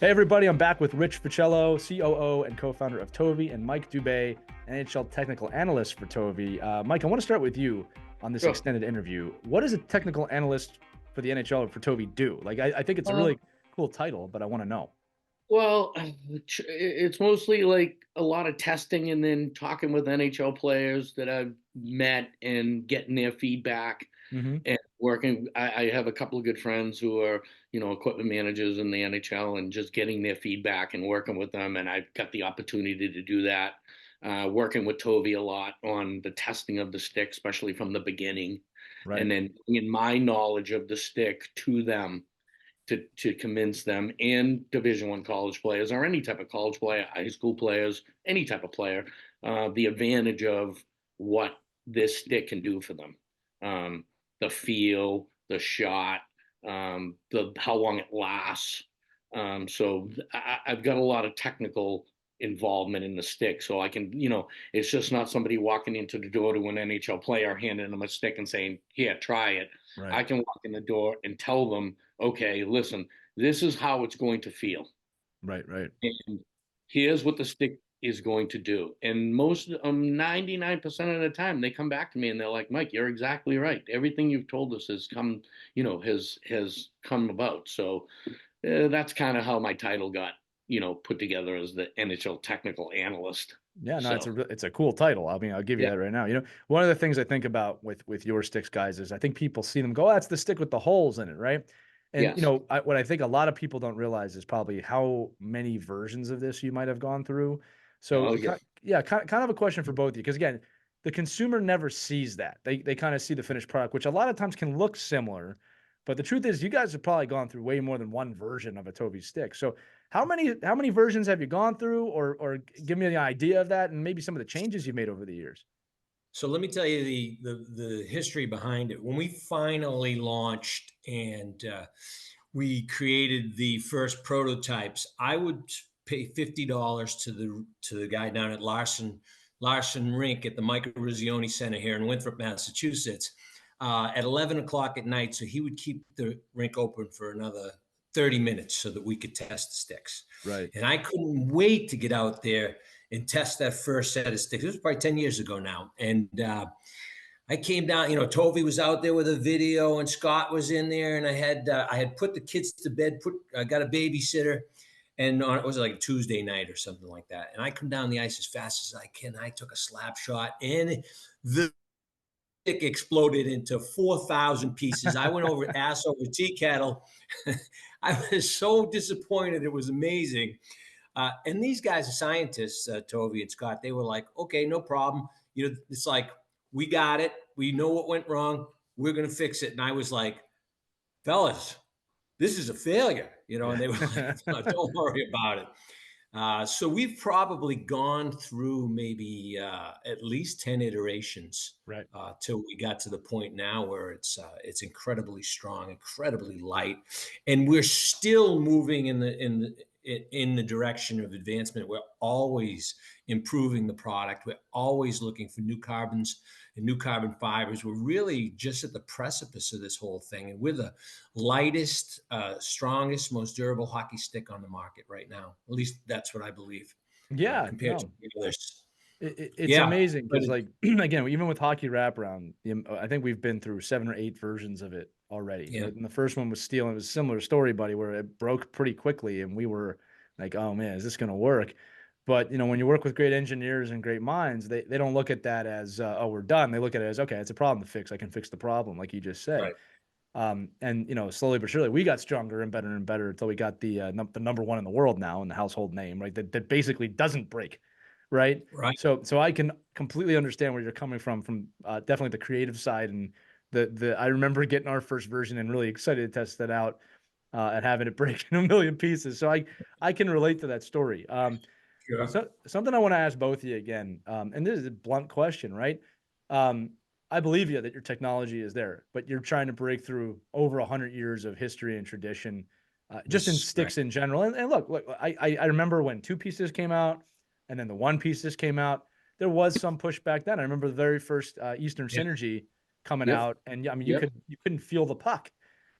Hey everybody, I'm back with Rich Fucillo, COO and co-founder of Tovi, and Mike Dube, NHL Technical Analyst for Tovi. Mike, I want to start with you on this Sure. extended interview. What does a technical analyst for the NHL or for Tovi do? Like, I think it's a Uh, really cool title, but I want to know. well, it's mostly like a lot of testing and then talking with NHL players that I've met and getting their feedback Mm-hmm. and working. I have a couple of good friends who are, equipment managers in the NHL and just getting their feedback and working with them. And I've got the opportunity to do that, working with Tovi a lot on the testing of the stick, especially from the beginning, Right. and then bringing my knowledge of the stick to them to convince them and Division I college players or any type of college player, high school players, any type of player, the advantage of what this stick can do for them, um, the feel, the shot, the how long it lasts. I've got a lot of technical involvement in the stick, so I can, it's just not somebody walking into the door to an NHL player, handing them a stick and saying, "Here, try it." Right. I can walk in the door and tell them, okay, listen, this is how it's going to feel. Right. Right. And here's what the stick is going to do. And 99% of the time, they come back to me and they're like, Mike, you're exactly right. Everything you've told us has come, has come about. So that's kind of how my title got, put together as the NHL Technical Analyst. Yeah, no, So, it's a cool title. I mean, I'll give you yeah, that right now. One of the things I think about with your sticks, guys, is I think people see them go, oh, that's the stick with the holes in it, right? And yes. what I think a lot of people don't realize is probably how many versions of this you might have gone through. So, Oh, yeah. yeah, kind of a question for both of you, because again, the consumer never sees that. They kind of see the finished product, which a lot of times can look similar, but the truth is, you guys have probably gone through way more than one version of a Toby stick. So, how many versions have you gone through, or give me the idea of that, and maybe some of the changes you've made over the years? So let me tell you the history behind it. When we finally launched and we created the first prototypes, I would pay $50 to the guy down at Larson Rink at the Michael Ruzzioni Center here in Winthrop, Massachusetts, at 11 o'clock at night. So he would keep the rink open for another 30 minutes so that we could test the sticks. Right. And I couldn't wait to get out there and test that first set of sticks. It was probably 10 years ago now. And I came down, Tovi was out there with a video and Scott was in there. And I had put the kids to bed, I got a babysitter. And it was like a Tuesday night or something like that. And I come down the ice as fast as I can. I took a slap shot and the stick exploded into 4,000 pieces. I went over ass over tea kettle. I was so disappointed. It was amazing. And these guys are scientists, Tovi and Scott. They were like, okay, no problem. It's like, we got it. We know what went wrong. We're going to fix it. And I was like, fellas, this is a failure, and Yeah. they were like, no, don't worry about it. So we've probably gone through maybe at least 10 iterations Right. till we got to the point now where it's incredibly strong, incredibly light, and we're still moving in the direction of advancement. We're always improving the product. We're always looking for new carbons and new carbon fibers. We're really just at the precipice of this whole thing, and we're the lightest, strongest, most durable hockey stick on the market right now. At least that's what I believe, Yeah. compared to No. the others. It's Yeah, amazing but because, like, again, even with hockey wraparound, I think we've been through 7 or 8 versions of it already. yeah, And the first one was steel, and it was a similar story, buddy, where it broke pretty quickly, and we were like, "Oh man, is this going to work?" But when you work with great engineers and great minds, they don't look at that as, "Oh, we're done." They look at it as, "Okay, it's a problem to fix. I can fix the problem," like you just said. right. And slowly but surely, we got stronger and better until we got the number one in the world now, and the household name, right? That basically doesn't break, right? Right. So I can completely understand where you're coming from definitely the creative side. And the I remember getting our first version and really excited to test that out, and having it break in a million pieces. So I can relate to that story. Sure. So something I want to ask both of you again, and this is a blunt question, right? Um, I believe you that your technology is there, but you're trying to break through over 100 years of history and tradition, just in This right. sticks in general. And look, I remember when two pieces came out, and then the one pieces came out. There was some pushback then. I remember the very first Eastern Yeah. Synergy coming Yep. out, and yeah, I mean Yep. you couldn't feel the puck.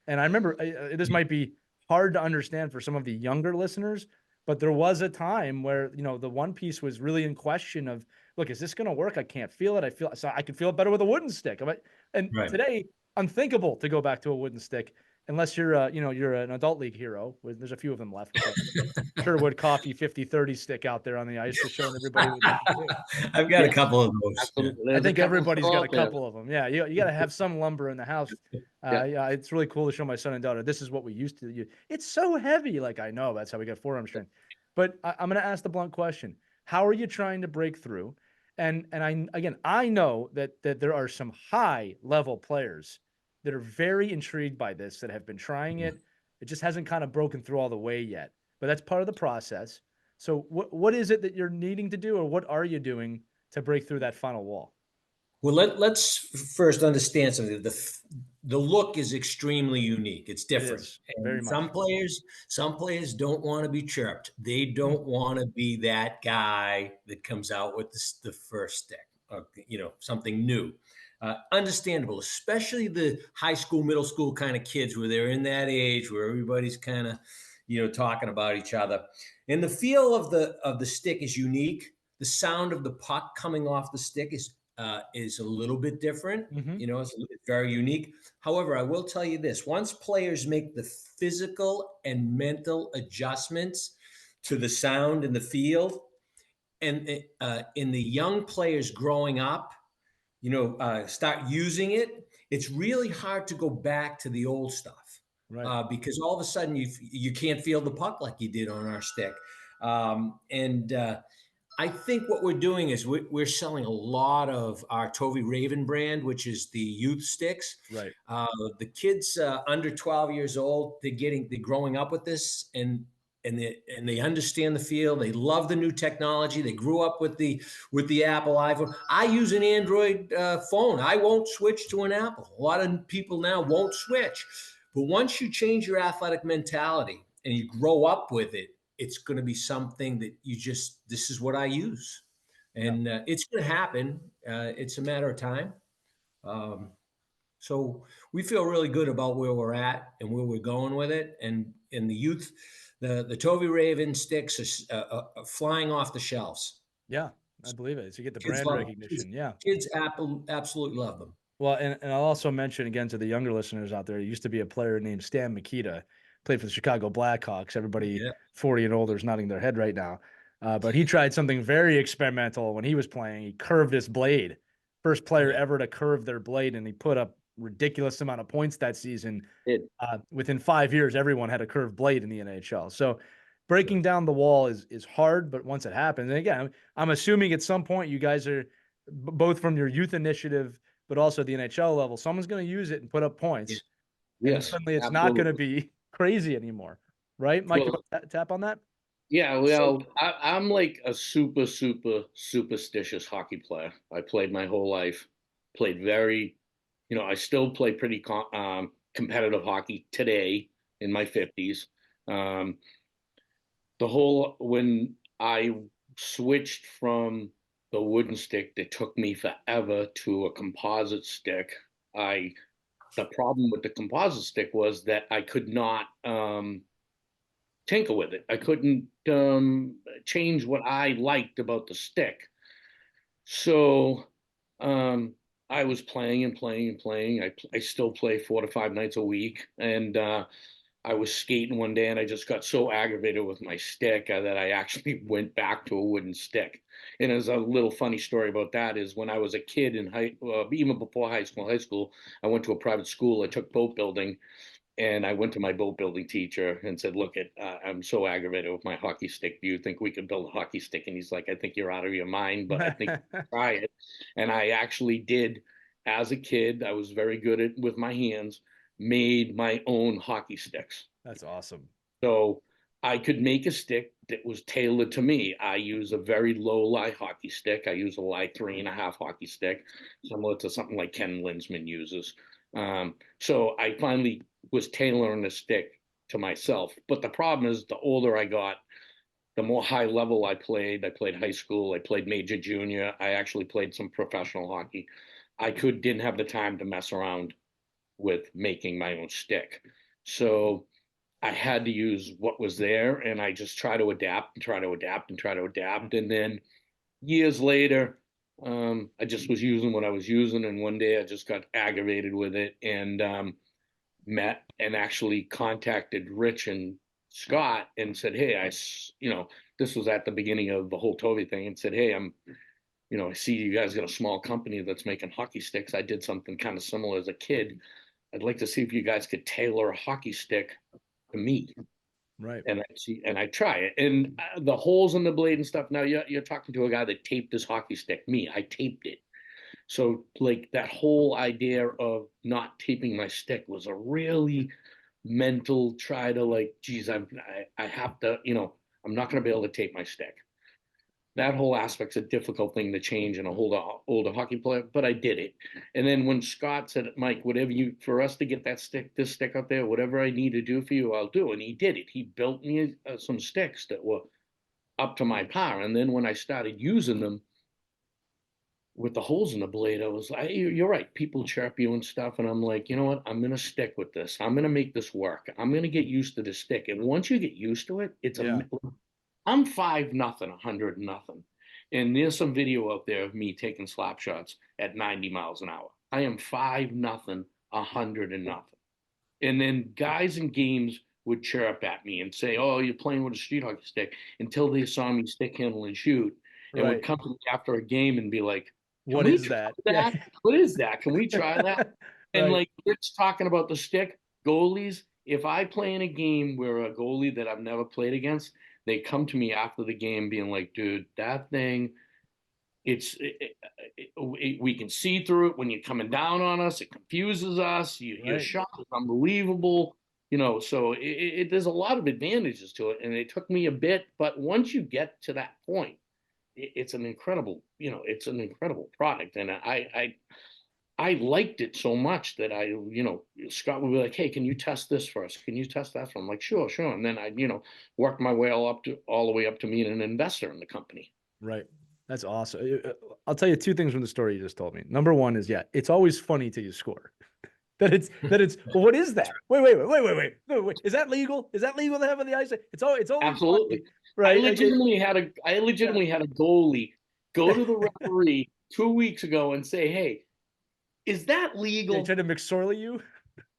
And I remember this might be hard to understand for some of the younger listeners, but there was a time where, you know, the one piece was really in question of, look, is this going to work? I can't feel it. I can feel it better with a wooden stick. And Right. today, unthinkable to go back to a wooden stick unless you're, you know, you're an adult league hero. There's a few of them left. Sherwood Coffee 50-30 stick out there on the ice, just showing everybody what you can do. I've got Yeah, a couple of those. absolutely. I There's a think couple everybody's still got a out there. couple of them. Yeah, you got to have some lumber in the house. Yeah. Yeah, it's really cool to show my son and daughter. This is what we used to use. It's so heavy. Like, I know that's how we got forearm strength. But I'm going to ask the blunt question: how are you trying to break through? And I know that there are some high level players that are very intrigued by this, that have been trying it. It just hasn't kind of broken through all the way yet. But that's part of the process. So what is it that you're needing to do, or what are you doing to break through that final wall? Well, let's first understand something. The look is extremely unique. It's different. is, And very much. some players don't want to be chirped. They don't want to be that guy that comes out with the first stick, or, you know, something new. Understandable, especially the high school, middle school kind of kids, where they're in that age where everybody's kind of, you know, talking about each other. And the feel of the stick is unique. The sound of the puck coming off the stick is a little bit different. Mhm. You know, it's very unique. However, I will tell you this: once players make the physical and mental adjustments to the sound in the field, and in the young players growing up, you know, start using it, it's really hard to go back to the old stuff, Right. because all of a sudden you can't feel the puck like you did on our stick. And I think what we're doing is we're selling a lot of our Tovi Raven brand, which is the youth sticks. Right. The kids under 12 years old, they're growing up with this, and they understand the field. They love the new technology. They grew up with the Apple iPhone. I use an Android phone. I won't switch to an Apple. A lot of people now won't switch. But once you change your athletic mentality and you grow up with it, it's going to be something that this is what I use. And it's going to happen. It's a matter of time. So we feel really good about where we're at and where we're going with it. And in the youth, the Tovi Raven sticks are flying off the shelves. Yeah, I believe it. So you get the Kids brand love recognition. Yeah. Kids absolutely love them. Well, and I'll also mention again to the younger listeners out there, there used to be a player named Stan Mikita, played for the Chicago Blackhawks. Everybody 40 and older is nodding their head right now. But he tried something very experimental when he was playing. He curved his blade. First player ever to curve their blade, and he put up ridiculous amount of points that season. Within 5 years, everyone had a curved blade in the NHL. So breaking down the wall is hard, but once it happens, and again, I'm assuming at some point you guys are both from your youth initiative, but also at the NHL level, someone's going to use it and put up points. Yes, and suddenly it's not going to be crazy anymore. Right? Mike, you want to tap on that? Yeah, well, I'm like a super superstitious hockey player. I played my whole life, played very, you know, I still play pretty competitive hockey today in my 50s. When I switched from the wooden stick that took me forever to a composite stick, the problem with the composite stick was that I could not tinker with it. I couldn't change what I liked about the stick. So I was playing and playing and playing. I still play 4 to 5 nights a week. And I was skating one day and I just got so aggravated with my stick that I actually went back to a wooden stick. And there's a little funny story about that is when I was a kid even before high school, I went to a private school. I took boat building. And I went to my boat building teacher and said, look, I'm so aggravated with my hockey stick. Do you think we could build a hockey stick? And he's like, I think you're out of your mind, but I think try it. And I actually did. As a kid, I was very good with my hands, made my own hockey sticks. That's awesome. So I could make a stick that was tailored to me. I use a very low lie hockey stick. I use a lie 3.5 hockey stick, similar to something like Ken Linsman uses. So I finally was tailoring the stick to myself. But the problem is the older I got, the more high level I played. I played high school. I played major junior. I actually played some professional hockey. I didn't have the time to mess around with making my own stick. So I had to use what was there, and I just try to adapt and try to adapt and try to adapt. And then years later, I just was using what I was using, and one day I just got aggravated with it and met and actually contacted Rich and Scott and said, "Hey, this was at the beginning of the whole Tovi thing," and said, "Hey, I see you guys got a small company that's making hockey sticks. I did something kind of similar as a kid. I'd like to see if you guys could tailor a hockey stick to me." Right. And I try it, and the holes in the blade and stuff. Now you're talking to a guy that taped his hockey stick. Me, I taped it. So like that whole idea of not taping my stick was a really mental try to like, geez, I have to, I'm not going to be able to tape my stick. That whole aspect's a difficult thing to change in a older hockey player, but I did it. And then when Scott said, "Mike, whatever for us to get this stick up there, whatever I need to do for you, I'll do." And he did it. He built me some sticks that were up to my par. And then when I started using them with the holes in the blade, I was like, "You're right. People chirp you and stuff." And I'm like, you know what? I'm going to stick with this. I'm going to make this work. I'm going to get used to the stick. And once you get used to it, I'm 5-0, 100-0. And there's some video out there of me taking slap shots at 90 miles an hour. I am 5-0, 100-0. And then guys in games would chirp at me and say, "Oh, you're playing with a street hockey stick," until they saw me stick handle and shoot, and would come to me after a game and be like, "What is that? Yeah. What is that? Can we try that?" And like it's talking about the stick, goalies. If I play in a game where a goalie that I've never played against, they come to me after the game being like, "Dude, that thing, we can see through it when you're coming down on us. It confuses us. Your shot is unbelievable." So there's a lot of advantages to it, and it took me a bit, but once you get to that point, it's an incredible product, and I liked it so much that Scott would be like, "Hey, can you test this for us? Can you test that for?" I'm like, "Sure, sure." And then I, worked my way all the way up to being an investor in the company. Right. That's awesome. I'll tell you two things from the story you just told me. Number one is, it's always funny till you score. Well, what is that? Wait. Is that legal? Is that legal to have on the ice? It's always Absolutely. funny, right? I legitimately had a goalie go to the referee 2 weeks ago and say, "Hey, is that legal?" They tried to McSorley you.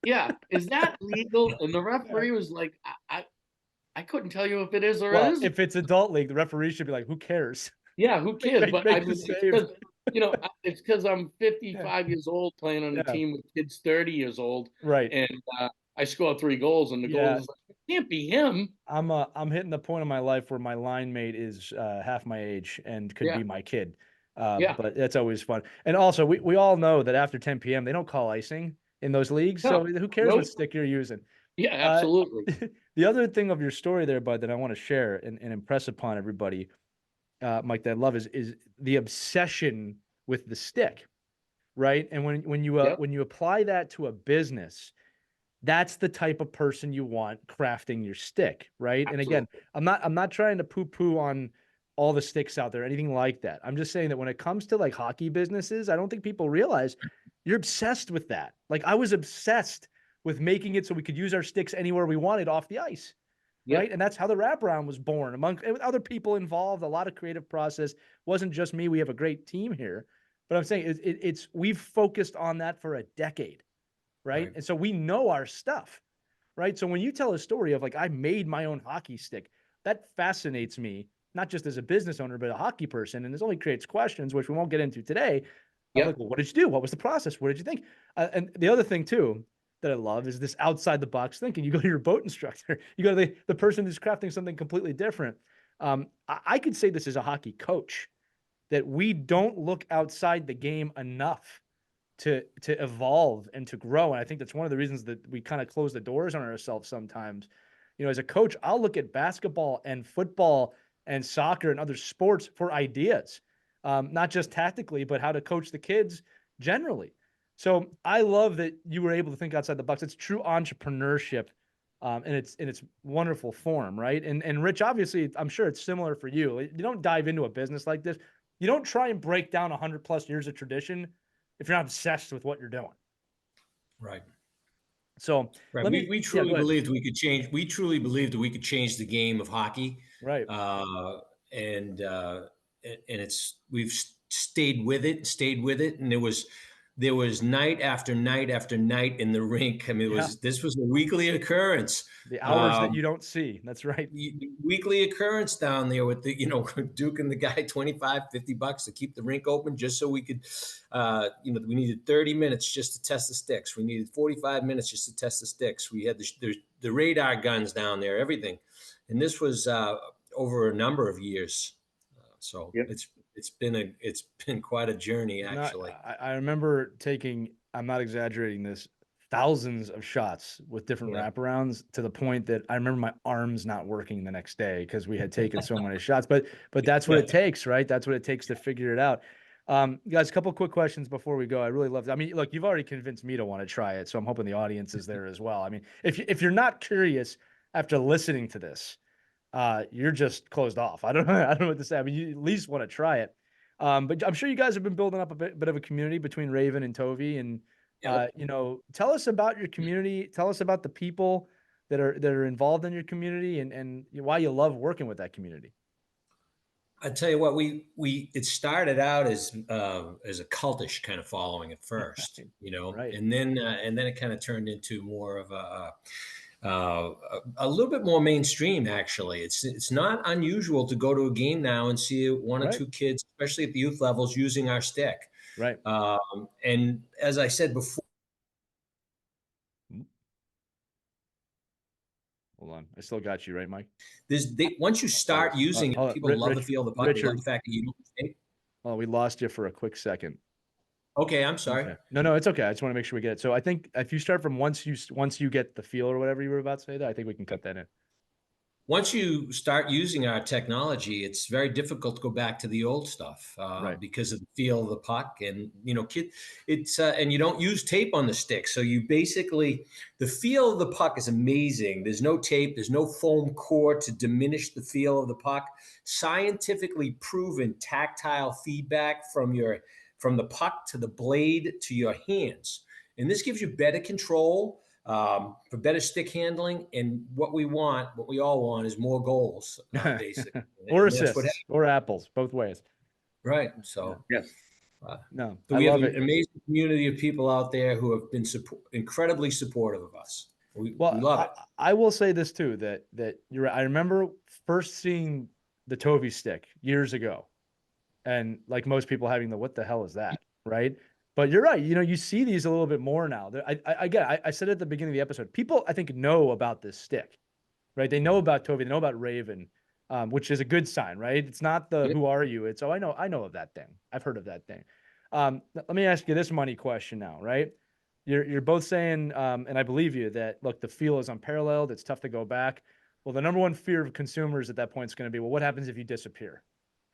Yeah, is that legal? And the referee was like, I couldn't tell you if it is or Well, it isn't. if it's adult league, the referee should be like, "Who cares?" Yeah, who cares? But Make the save. it's because I'm 55 years old playing on a team with kids 30 years old, Right. and I scored 3 goals, and the goal is like, "It can't be him." I'm hitting the point in my life where my line mate is half my age and could be my kid. But that's always fun. And also, we all know that after 10 p.m. they don't call icing in those leagues, so who cares what stick you're using? Yeah, absolutely. The other thing of your story there, bud, that I want to share and impress upon everybody, Mike, that I love is the obsession with the stick, right? And when you apply that to a business, that's the type of person you want crafting your stick, right? Absolutely. And again, I'm not trying to poo-poo on all the sticks out there, anything like that. I'm just saying that when it comes to like hockey businesses, I don't think people realize you're obsessed with that. Like I was obsessed with making it so we could use our sticks anywhere we wanted off the ice. Right. And that's how the wraparound was born among other people involved. A lot of creative process. Wasn't just me. We have a great team here, but I'm saying it's we've focused on that for a decade. Right. And so we know our stuff. Right. So when you tell a story of like, I made my own hockey stick, that fascinates me, not just as a business owner, but a hockey person. And this only creates questions, which we won't get into today. Like, well, what did you do? What was the process? What did you think? And the other thing too, that I love is this outside the box thinking. You go to your boat instructor, you go to the person who's crafting something completely different. I could say this as a hockey coach, that we don't look outside the game enough to evolve and to grow. And I think that's one of the reasons that we kind of close the doors on ourselves sometimes. As a coach, I'll look at basketball and football and soccer and other sports for ideas, not just tactically, but how to coach the kids generally. So I love that you were able to think outside the box. It's true entrepreneurship, in its wonderful form, right? And Rich, obviously, I'm sure it's similar for you. You don't dive into a business like this. You don't try and break down 100+ years of tradition if you're not obsessed with what you're doing. Right. So Right. let me, We yeah, truly go ahead. believed we could change. We truly believed that we could change the game of hockey. Right. And we've stayed with it. And there was night after night after night in the rink. I mean, Yeah. this was a weekly occurrence. The hours that you don't see. That's right. Weekly occurrence down there with Duke and the guy, $25-50 to keep the rink open just so we could, we needed 30 minutes just to test the sticks. We needed 45 minutes just to test the sticks. We had the radar guns down there, everything. And this was over a number of years. So Yep. it's been quite a journey, actually. I remember taking, I'm not exaggerating this, thousands of shots with different wraparounds to the point that I remember my arms not working the next day because we had taken so many shots. But that's what it takes, right? That's what it takes to figure it out. Guys, a couple quick questions before we go. I really love it. I mean, look, you've already convinced me to want to try it, so I'm hoping the audience is there as well. I mean, if you're not curious after listening to this, you're just closed off. I don't know what to say. I mean, you at least want to try it. But I'm sure you guys have been building up a bit of a community between Raven and Tovi, and tell us about your community. Tell us about the people that are involved in your community, and why you love working with that community. I tell you what, it started out as a cultish kind of following at first, Right. and then it kind of turned into more of a little bit more mainstream. Actually, it's not unusual to go to a game now and see one or two kids, especially at the youth levels, using our stick. Right. And as I said before. Hold on. I still got you, right, Mike? Once you start using it, people love the feel of the puck. They love the fact that you don't mistake. Oh, we lost you for a quick second. Okay, I'm sorry. Okay. No, it's okay. I just want to make sure we get it. So I think if you start from once you get the feel or whatever you were about to say, that I think we can cut that in. Once you start using our technology, it's very difficult to go back to the old stuff because of the feel of the puck. And, and you don't use tape on the stick. So you basically, the feel of the puck is amazing. There's no tape. There's no foam core to diminish the feel of the puck. Scientifically proven tactile feedback from the puck to the blade to your hands. And this gives you better control, for better stick handling. And what we all want is more goals, basically. Or assists, or apples, both ways. Right. So, yes. So we have an amazing community of people out there who have been incredibly supportive of us. We love it. I will say this too, that you're right. I remember first seeing the Tovi stick years ago, and like most people having what the hell is that? Right. But you're right. You see these a little bit more now. I said at the beginning of the episode, people, I think, know about this stick, right? They know about Tovi. They know about Raven, which is a good sign, right? It's not the who are you? It's, I know of that thing. I've heard of that thing. Let me ask you this money question now, right? You're both saying, and I believe you, that, look, the feel is unparalleled. It's tough to go back. Well, the number one fear of consumers at that point is going to be, well, what happens if you disappear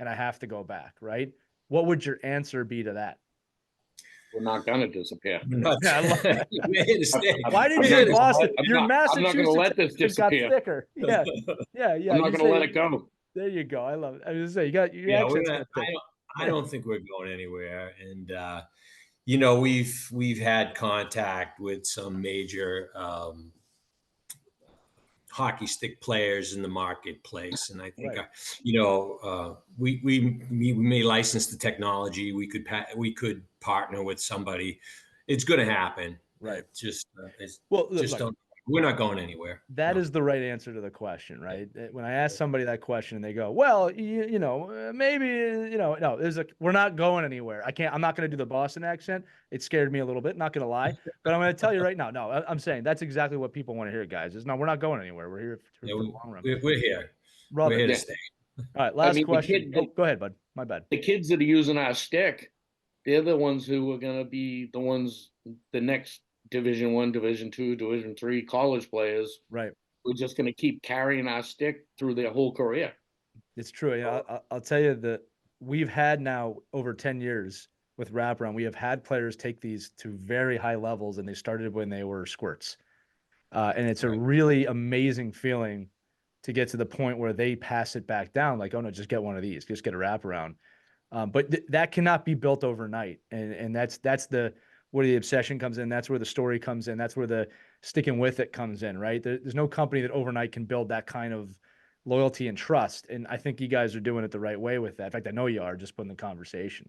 and I have to go back, right? What would your answer be to that? We're not going to disappear. Why did you say Boston? You're Massachusetts. I'm not going to let this disappear. Got thicker. Yeah. I'm not going to let it go. There you go. I love it. I was going to say, you got your accent's thick. I don't think we're going anywhere. And, we've had contact with some major hockey stick players in the marketplace, and I think we may license the technology. We could partner with somebody. It's going to happen, right? We're not going anywhere. That is the right answer to the question, right? When I ask somebody that question and they go, well, maybe, no, we're not going anywhere. I'm not going to do the Boston accent. It scared me a little bit, not going to lie, but I'm going to tell you right now. No, I'm saying that's exactly what people want to hear, guys. No, we're not going anywhere. We're here for the long run. We're here. We're here to stay. All right. Last question. Go ahead, bud. My bad. The kids that are using our stick, they're the ones who are going to be the next Division I, Division II, Division III college players. Right. We're just going to keep carrying our stick through their whole career. It's true. I'll tell you that we've had now over 10 years with Wraparound, we have had players take these to very high levels, and they started when they were squirts. And it's a really amazing feeling to get to the point where they pass it back down. Like, oh no, just get one of these, just get a Wraparound. But that cannot be built overnight. And that's where the obsession comes in. That's where the story comes in. That's where the sticking with it comes in, right? There's no company that overnight can build that kind of loyalty and trust. And I think you guys are doing it the right way with that. In fact, I know you are, just putting the conversation.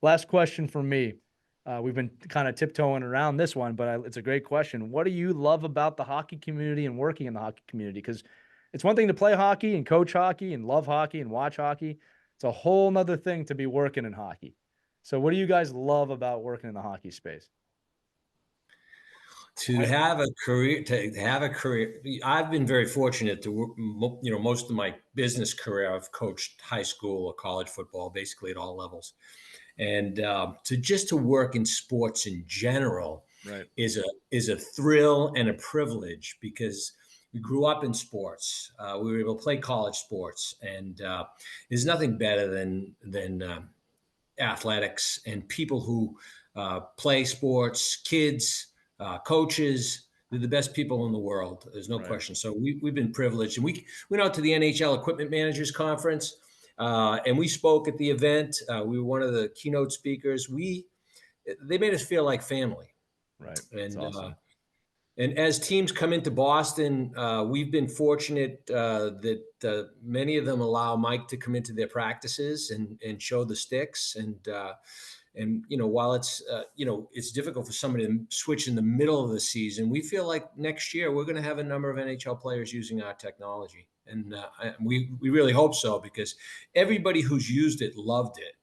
Last question from me. We've been kind of tiptoeing around this one, but it's a great question. What do you love about the hockey community and working in the hockey community? Because it's one thing to play hockey and coach hockey and love hockey and watch hockey. It's a whole nother thing to be working in hockey. So what do you guys love about working in the hockey space? To have a career, I've been very fortunate to work, most of my business career, I've coached high school or college football, basically at all levels. And to work in sports in general Right. is a thrill and a privilege, because we grew up in sports. We were able to play college sports, and there's nothing better than athletics and people who play sports, kids, coaches. They're the best people in the world. There's no question. So we've been privileged. And we went out to the NHL Equipment Managers Conference, and we spoke at the event. We were one of the keynote speakers. They made us feel like family. Right. And awesome. And as teams come into Boston, we've been fortunate that many of them allow Mike to come into their practices and show the sticks. And while it's it's difficult for somebody to switch in the middle of the season, we feel like next year we're going to have a number of NHL players using our technology, and we really hope so, because everybody who's used it loved it.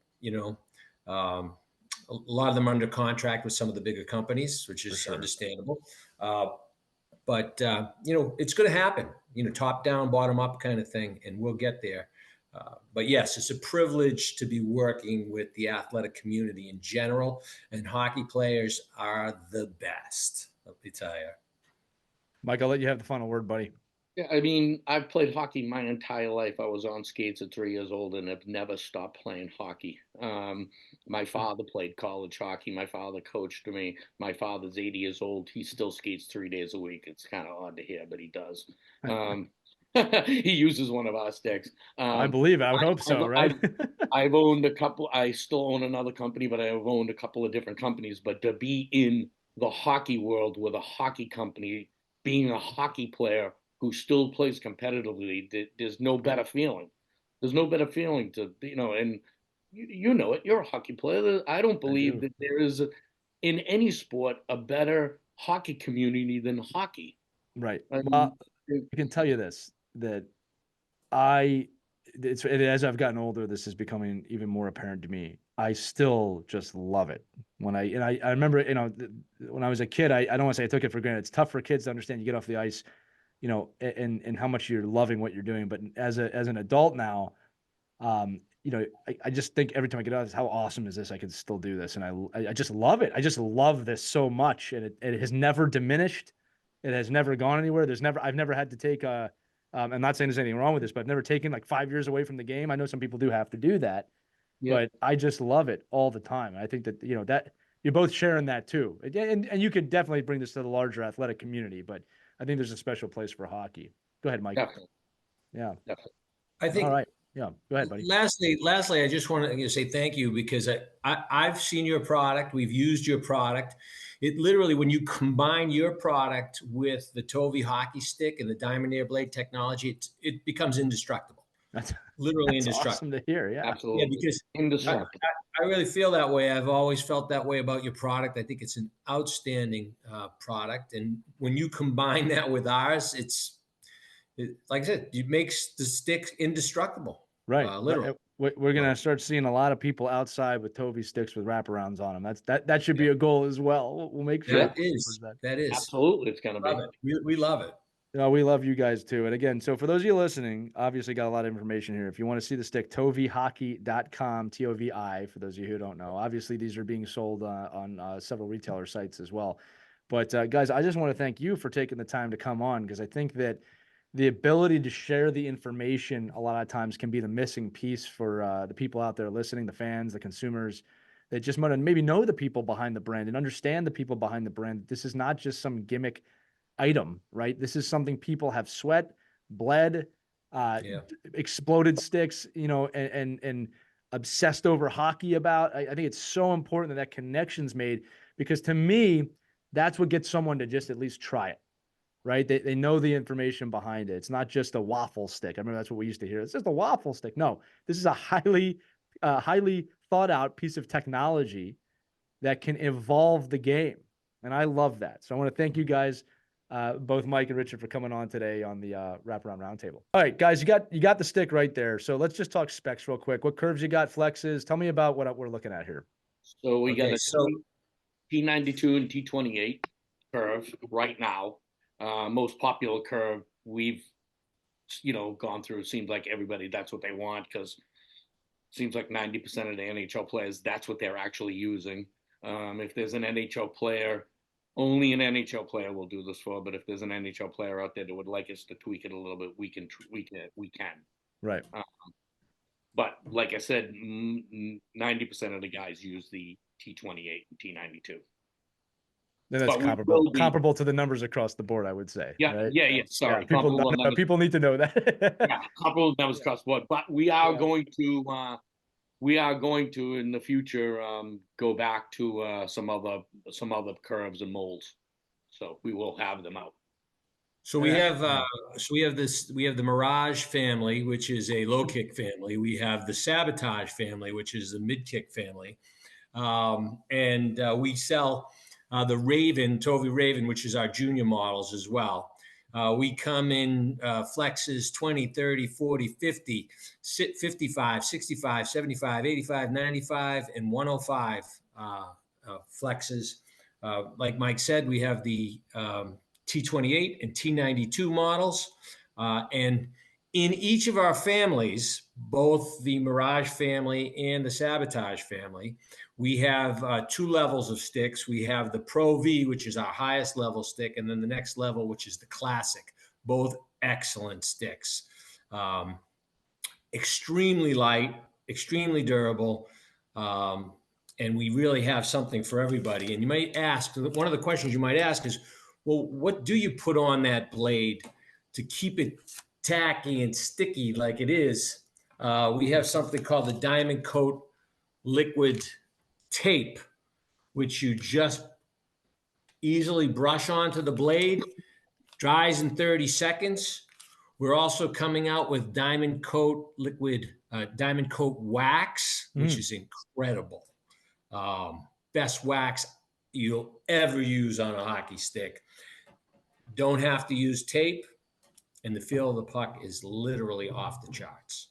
A lot of them are under contract with some of the bigger companies, which is understandable. But it's going to happen, top down, bottom up kind of thing, and we'll get there. But yes, it's a privilege to be working with the athletic community in general, and hockey players are the best, let me tell you. Mike, I'll let you have the final word, buddy. Yeah, I mean, I've played hockey my entire life. I was on skates at 3 years old and have never stopped playing hockey. My father played college hockey. My father coached me. My father's 80 years old. He still skates 3 days a week. It's kind of odd to hear, but he does. He uses one of our sticks. I believe it. I would hope so, right? I've owned a couple. I still own another company, but I've owned a couple of different companies. But to be in the hockey world with a hockey company, being a hockey player who still plays competitively, there's no better feeling. There's no better feeling to, and you know it. You're a hockey player. I don't believe that there is, in any sport, a better hockey community than hockey. Right. I can tell you this, that as I've gotten older, this is becoming even more apparent to me. I still just love it. I remember, when I was a kid, I don't want to say I took it for granted. It's tough for kids to understand. You get off the ice, and how much you're loving what you're doing. But as an adult now, I just think every time I get out, how awesome is this? I can still do this. And I just love it. I just love this so much. And it has never diminished. It has never gone anywhere. I've never had to take I'm not saying there's anything wrong with this, but I've never taken like 5 years away from the game. I know some people do have to do that, but I just love it all the time. I think that, that you're both sharing that too. And you could definitely bring this to the larger athletic community, but I think there's a special place for hockey. Go ahead, Mike. Definitely. Yeah. Definitely. I think. All right. Yeah. Go ahead, buddy. Lastly, I just want to say thank you, because I've seen your product. We've used your product. It literally, when you combine your product with the Tovi hockey stick and the DiamondAire BLADE technology, it becomes indestructible. That's indestructible. Awesome to hear. Yeah. Absolutely. Yeah, because indestructible. I really feel that way. I've always felt that way about your product. I think it's an outstanding product. And when you combine that with ours, like I said, it makes the stick indestructible. Right. Literally. We're going to start seeing a lot of people outside with Tovi sticks with wraparounds on them. That should be a goal as well. We'll make sure that is absolutely. It's going to be. We love it. We love you guys too. And again, so for those of you listening, obviously got a lot of information here. If you want to see the stick, tovihockey.com, TOVI, for those of you who don't know. Obviously, these are being sold on several retailer sites as well. But guys, I just want to thank you for taking the time to come on, because I think that the ability to share the information a lot of times can be the missing piece for the people out there listening, the fans, the consumers, that just want to maybe know the people behind the brand and understand the people behind the brand. This is not just some gimmick item, right? This is something people have sweat, bled, exploded sticks, and obsessed over hockey about. I think it's so important that connection's made, because to me, that's what gets someone to just at least try it, right? They know the information behind it. It's not just a waffle stick. I remember that's what we used to hear. It's just a waffle stick. No, this is a highly thought out piece of technology that can evolve the game. And I love that. So I want to thank you guys, both Mike and Richard, for coming on today on the Wraparound Roundtable. All right, guys, you got the stick right there. So let's just talk specs real quick. What curves you got, flexes? Tell me about what we're looking at here. So we got a T92 and T28 curve right now. Most popular curve we've gone through. It seems like everybody, that's what they want, because it seems like 90% of the NHL players, that's what they're actually using. If there's an NHL player, only an NHL player will do this for, but if there's an NHL player out there that would like us to tweak it a little bit, we can. Right. But like I said, 90% of the guys use the T28 and T92. Then that's comparable to the numbers across the board, I would say. Yeah, right? yeah. Sorry, yeah, people need to know that. Yeah, comparable numbers across the board. But we are going to in the future go back to some other curves and molds. So we will have them out. So we have the Mirage family, which is a low kick family. We have the Sabotage family, which is a mid kick family, and we sell the Raven, Tovi Raven, which is our junior models as well. We come in flexes 20, 30, 40, 50, 55, 65, 75, 85, 95, and 105 flexes. Like Mike said, we have the T28 and T92 models. And in each of our families, both the Mirage family and the Sabotage family, we have 2 levels of sticks. We have the Pro V, which is our highest level stick, and then the next level, which is the Classic. Both excellent sticks. Extremely light, extremely durable, and we really have something for everybody. And you might ask, one of the questions you might ask is, well, what do you put on that blade to keep it tacky and sticky like it is? We have something called the Diamond Coat Liquid Tape, which you just easily brush onto the blade, dries in 30 seconds. We're also coming out with Diamond Coat Diamond Coat Wax, which is incredible. Best wax you'll ever use on a hockey stick. Don't have to use tape, and the feel of the puck is literally off the charts.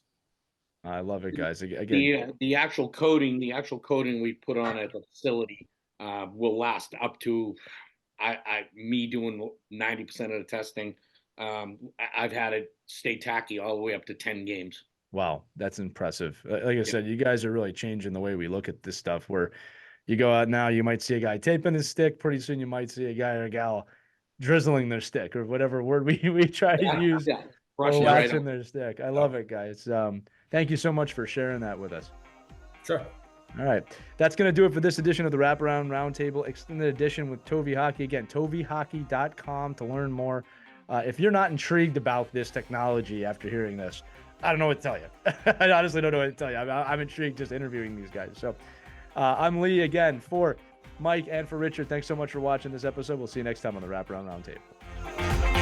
I love it, guys. Again, the actual coating we put on at the facility will last up to me doing 90% of the testing. I've had it stay tacky all the way up to 10 games. Wow, that's impressive. Like I said, you guys are really changing the way we look at this stuff. Where you go out now, you might see a guy taping his stick. Pretty soon, you might see a guy or a gal drizzling their stick, or whatever word we try to use. Yeah. Waxing their stick. I love it, guys. Thank you so much for sharing that with us. Sure. All right. That's going to do it for this edition of the Wraparound Roundtable, extended edition with Tovi Hockey. Again, tovihockey.com to learn more. If you're not intrigued about this technology after hearing this, I don't know what to tell you. I honestly don't know what to tell you. I'm intrigued just interviewing these guys. So I'm Lee again for Mike and for Richard. Thanks so much for watching this episode. We'll see you next time on the Wraparound Roundtable.